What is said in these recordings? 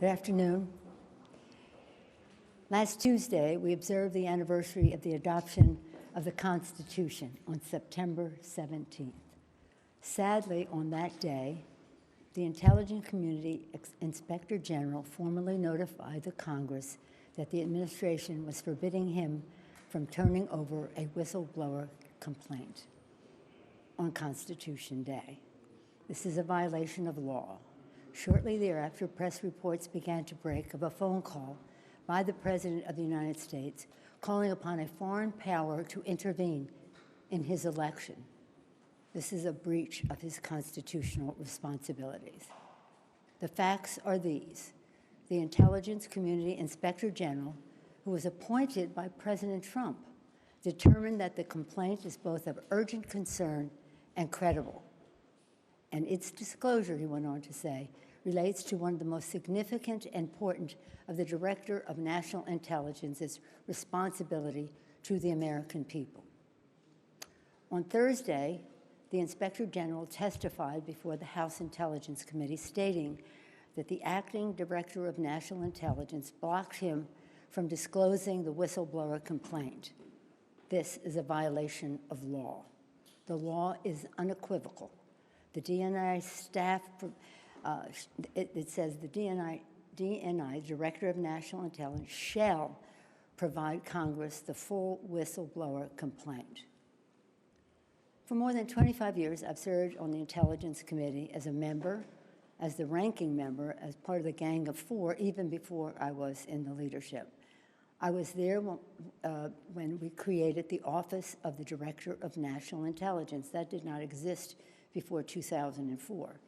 Good afternoon. Last Tuesday, we observed the anniversary of the adoption of the Constitution on September 17th. Sadly, on that day, the Intelligence Community Inspector General formally notified the Congress that the administration was forbidding him from turning over a whistleblower complaint on Constitution Day. This is a violation of law. Shortly thereafter, press reports began to break of a phone call by the President of the United States calling upon a foreign power to intervene in his election. This is a breach of his constitutional responsibilities. The facts are these. The Intelligence Community Inspector General, who was appointed by President Trump, determined that the complaint is both of urgent concern and credible. And its disclosure, he went on to say, relates to one of the most significant and important of the Director of National Intelligence's responsibility to the American people. On Thursday, the Inspector General testified before the House Intelligence Committee stating that the acting Director of National Intelligence blocked him from disclosing the whistleblower complaint. This is a violation of law. The law is unequivocal. The DNI staff, it says the DNI, Director of National Intelligence, shall provide Congress the full whistleblower complaint. For more than 25 years, I've served on the Intelligence Committee as a member, as the ranking member, as part of the Gang of Four, even before I was in the leadership. I was there when we created the Office of the Director of National Intelligence. That did not exist before 2004.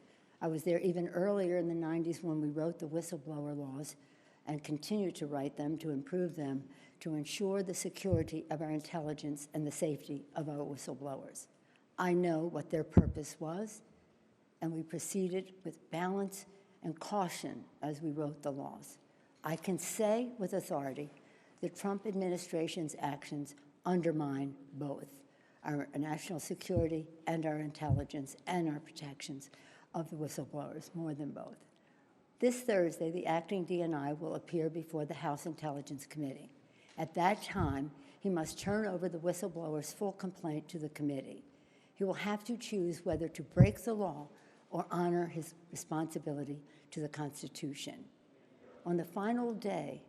I was there even earlier in the 90s when we wrote the whistleblower laws and continued to write them to improve them to ensure the security of our intelligence and the safety of our whistleblowers. I know what their purpose was, and we proceeded with balance and caution as we wrote the laws. I can say with authority the Trump administration's actions undermine both our national security and our intelligence and our protections of the whistleblowers, more than both. This Thursday, the acting DNI will appear before the House Intelligence Committee. At that time, he must turn over the whistleblower's full complaint to the committee. He will have to choose whether to break the law or honor his responsibility to the Constitution. On the final day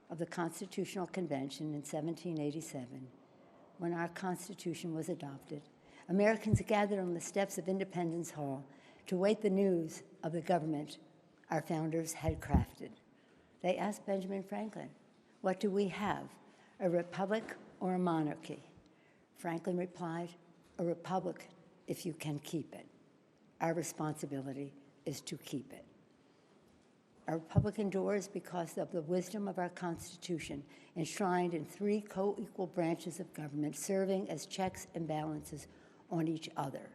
of the Constitutional Convention in 1787, when our Constitution was adopted, Americans gathered on the steps of Independence Hall to await the news of the government our founders had crafted. They asked Benjamin Franklin, "What do we have, a republic or a monarchy?" Franklin replied, "A republic if you can keep it." Our responsibility is to keep it. Our republic endures because of the wisdom of our Constitution, enshrined in three co-equal branches of government, serving as checks and balances on each other.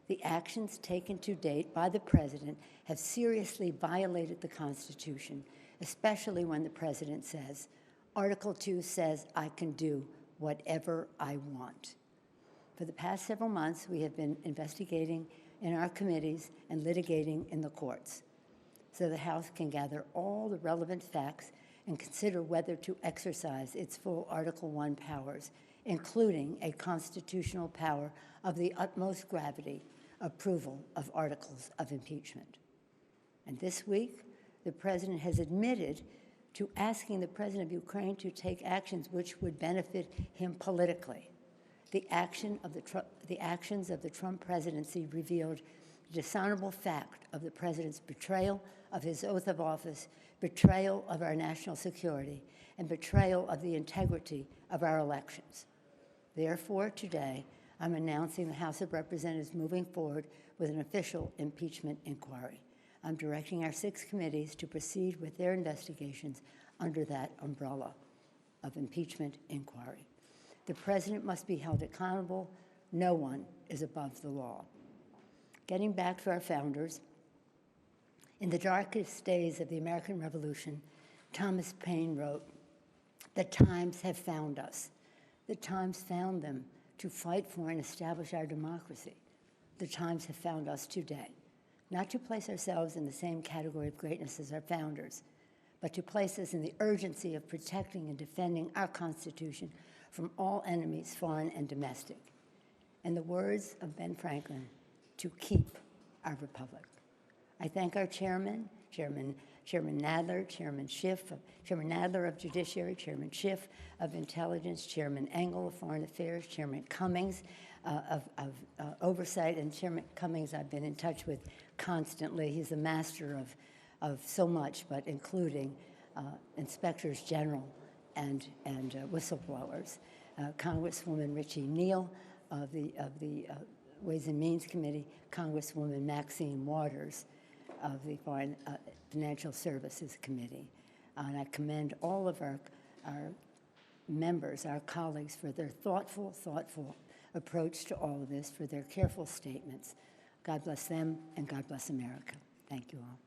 The actions taken to date by the President have seriously violated the Constitution, especially when the President says, Article 2 says I can do whatever I want. For the past several months, we have been investigating in our committees and litigating in the courts, so the House can gather all the relevant facts and consider whether to exercise its full Article 1 powers, including a constitutional power of the utmost gravity, approval of articles of impeachment. And this week, the President has admitted to asking the President of Ukraine to take actions which would benefit him politically. The actions of the Trump presidency revealed the dishonorable fact of the President's betrayal of his oath of office, betrayal of our national security, and betrayal of the integrity of our elections. Therefore, today, I'm announcing the House of Representatives moving forward with an official impeachment inquiry. I'm directing our 6 committees to proceed with their investigations under that umbrella of impeachment inquiry. The President must be held accountable. No one is above the law. Getting back to our founders, in the darkest days of the American Revolution, Thomas Paine wrote, "The times have found us. The times found them to fight for and establish our democracy. The times have found us today. not to place ourselves in the same category of greatness as our founders, but to place us in the urgency of protecting and defending our Constitution from all enemies, foreign and domestic. In the words of Ben Franklin, to keep our republic. I thank our chairman, Chairman Nadler, Chairman Nadler of Judiciary, Chairman Schiff of Intelligence, Chairman Engel of Foreign Affairs, Chairman Cummings of Oversight, and Chairman Cummings I've been in touch with constantly. He's a master of so much, but including inspectors general and whistleblowers. Congresswoman Richie Neal of the Ways and Means Committee, Congresswoman Maxine Waters of the Foreign Financial Services Committee. And I commend all of our members, our colleagues, for their thoughtful approach to all of this, for their careful statements. God bless them, and God bless America. Thank you all.